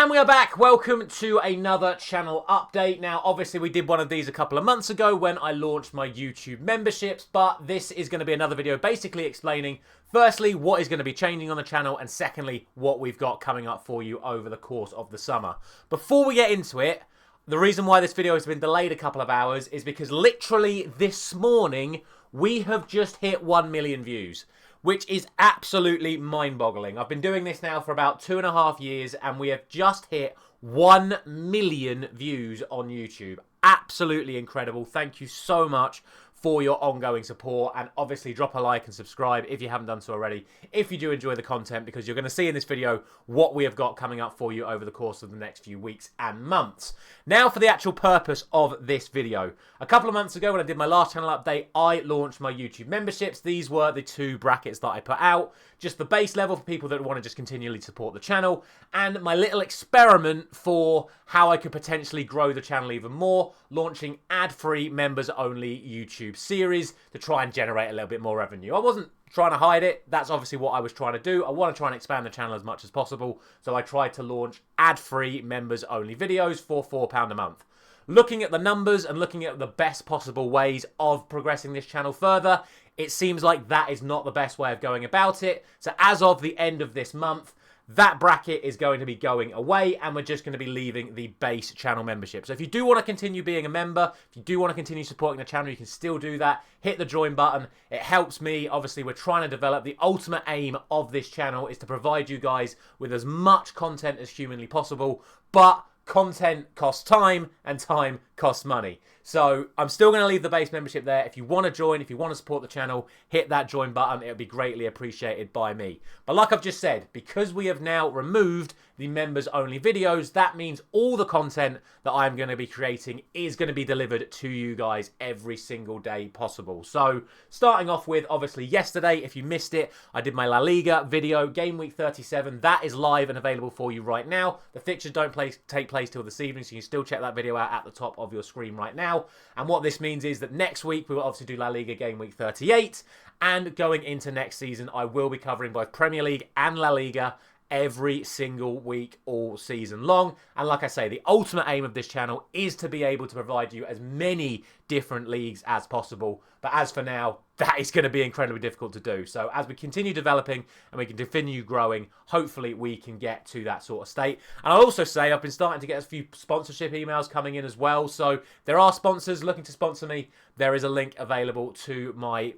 And we are back. Welcome to another channel update. Now, obviously, we did one of these a couple of months ago when I launched my YouTube memberships, but this is going to be another video basically explaining, firstly, what is going to be changing on the channel, and secondly, what we've got coming up for you over the course of the summer. Before we get into it, the reason why this video has been delayed a couple of hours is because literally this morning, we have just hit 1 million views, which is absolutely mind-boggling. I've been doing this now for about 2.5 years, and we have just hit 1 million views on YouTube. Absolutely incredible. Thank you so much for your ongoing support, and obviously drop a like and subscribe if you haven't done so already, if you do enjoy the content, because you're going to see in this video what we have got coming up for you over the course of the next few weeks and months. Now for the actual purpose of this video. A couple of months ago when I did my last channel update, I launched my YouTube memberships. These were the two brackets that I put out. Just the base level for people that want to just continually support the channel, and my little experiment for how I could potentially grow the channel even more, launching ad-free members-only YouTube series to try and generate a little bit more revenue. I wasn't trying to hide it. That's obviously what I was trying to do. I want to try and expand the channel as much as possible, so I tried to launch ad-free members-only videos for £4 a month. Looking at the numbers and looking at the best possible ways of progressing this channel further, it seems like that is not the best way of going about it. So as of the end of this month, that bracket is going to be going away, and we're just going to be leaving the base channel membership. So if you do want to continue being a member, if you do want to continue supporting the channel, you can still do that. Hit the join button. It helps me. Obviously, we're trying to develop. The ultimate aim of this channel is to provide you guys with as much content as humanly possible, but content costs time, and time costs money. So I'm still going to leave the base membership there. If you want to join, if you want to support the channel, hit that join button. It would be greatly appreciated by me. But like I've just said, because we have now removed the members only videos, that means all the content that I'm going to be creating is going to be delivered to you guys every single day possible. So starting off with, obviously yesterday, if you missed it, I did my La Liga video, game week 37. That is live and available for you right now. The fixtures don't take place till this evening, so you can still check that video out at the top of your screen right now. And what this means is that next week we will obviously do La Liga game week 38, and going into next season I will be covering both Premier League and La Liga every single week all season long. And like I say, the ultimate aim of this channel is to be able to provide you as many different leagues as possible. But as for now, that is going to be incredibly difficult to do. So as we continue developing and we can continue growing, hopefully we can get to that sort of state. And I'll also say I've been starting to get a few sponsorship emails coming in as well. So there are sponsors looking to sponsor me. There is a link available to my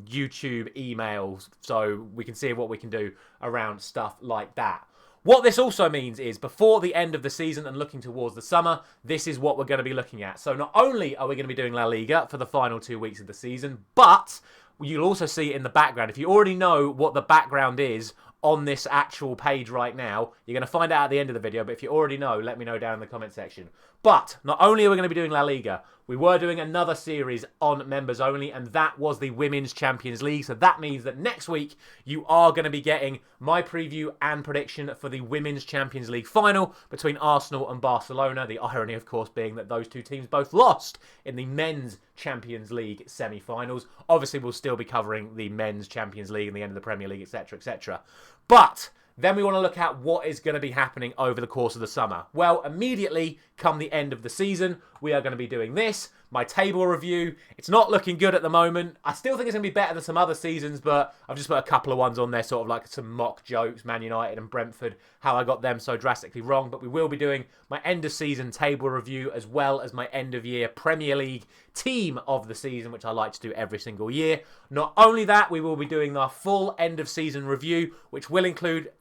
YouTube emails, so we can see what we can do around stuff like that. What this also means is, before the end of the season and looking towards the summer, this is what we're going to be looking at. So not only are we going to be doing La Liga for the final 2 weeks of the season, but you'll also see in the background, if you already know what the background is on this actual page right now, you're going to find out at the end of the video, but if you already know, let me know down in the comment section. But not only are we going to be doing La Liga, we were doing another series on members only, and that was the Women's Champions League. So that means that next week you are going to be getting my preview and prediction for the Women's Champions League final between Arsenal and Barcelona. The irony, of course, being that those two teams both lost in the Men's Champions League semi-finals. Obviously, we'll still be covering the Men's Champions League and the end of the Premier League, etc., etc. But then we want to look at what is going to be happening over the course of the summer. Well, immediately come the end of the season, we are going to be doing this, my table review. It's not looking good at the moment. I still think it's going to be better than some other seasons, but I've just put a couple of ones on there, sort of like some mock jokes, Man United and Brentford, how I got them so drastically wrong. But we will be doing my end of season table review, as well as my end of year Premier League team of the season, which I like to do every single year. Not only that, we will be doing our full end of season review, which will include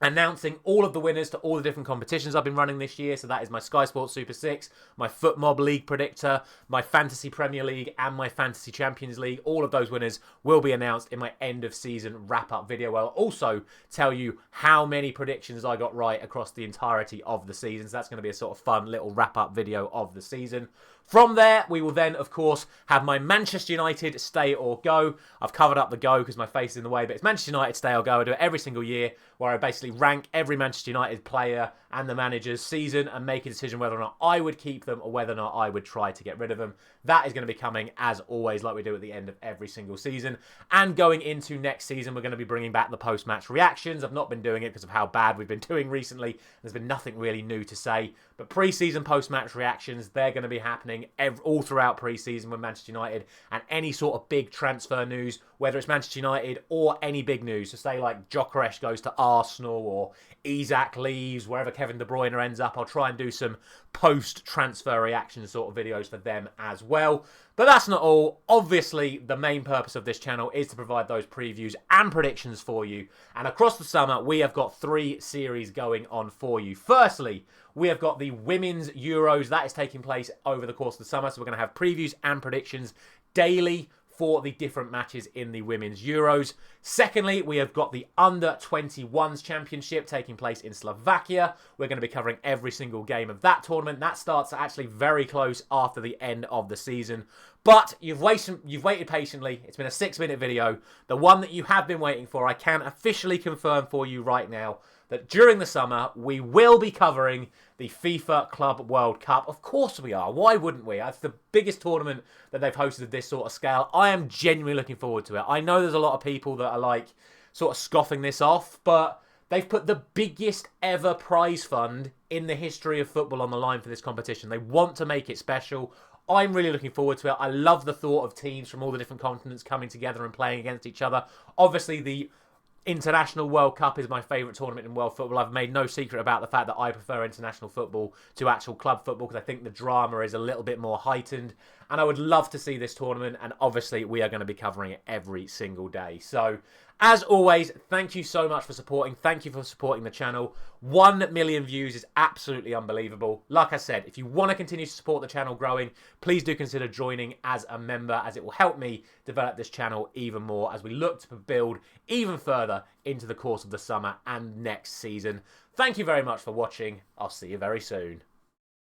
announcing all of the winners to all the different competitions I've been running this year. So that is my Sky Sports Super 6, my Foot Mob League Predictor, my Fantasy Premier League, and my Fantasy Champions League. All of those winners will be announced in my end of season wrap-up video. I'll also tell you how many predictions I got right across the entirety of the season. So that's going to be a sort of fun little wrap-up video of the season. From there, we will then, of course, have my Manchester United stay or go. I've covered up the go because my face is in the way, but it's Manchester United stay or go. I do it every single year, where I basically basically rank every Manchester United player and the manager's season and make a decision whether or not I would keep them or whether or not I would try to get rid of them. That is going to be coming, as always, like we do at the end of every single season. And going into next season, we're going to be bringing back the post-match reactions. I've not been doing it because of how bad we've been doing recently. There's been nothing really new to say. But pre-season post-match reactions, they're going to be happening all throughout pre-season with Manchester United, and any sort of big transfer news, whether it's Manchester United or any big news. So say like Gyökeres goes to Arsenal or Isak leaves, wherever Kevin De Bruyne ends up, I'll try and do some post-transfer reaction sort of videos for them as well. But that's not all. Obviously, the main purpose of this channel is to provide those previews and predictions for you. And across the summer, we have got 3 series going on for you. Firstly, we have got the Women's Euros. That is taking place over the course of the summer. So we're going to have previews and predictions daily for the different matches in the Women's Euros. Secondly, we have got the Under-21s Championship taking place in Slovakia. We're going to be covering every single game of that tournament. That starts actually very close after the end of the season. But you've waited patiently. It's been a 6-minute video. The one that you have been waiting for, I can officially confirm for you right now that during the summer, we will be covering the FIFA Club World Cup. Of course we are. Why wouldn't we? It's the biggest tournament that they've hosted at this sort of scale. I am genuinely looking forward to it. I know there's a lot of people that are like sort of scoffing this off, but they've put the biggest ever prize fund in the history of football on the line for this competition. They want to make it special. I'm really looking forward to it. I love the thought of teams from all the different continents coming together and playing against each other. Obviously, the International World Cup is my favourite tournament in world football. I've made no secret about the fact that I prefer international football to actual club football because I think the drama is a little bit more heightened. And I would love to see this tournament, and obviously we are going to be covering it every single day. So, as always, thank you so much for supporting. Thank you for supporting the channel. 1 million views is absolutely unbelievable. Like I said, if you want to continue to support the channel growing, please do consider joining as a member, as it will help me develop this channel even more as we look to build even further into the course of the summer and next season. Thank you very much for watching. I'll see you very soon.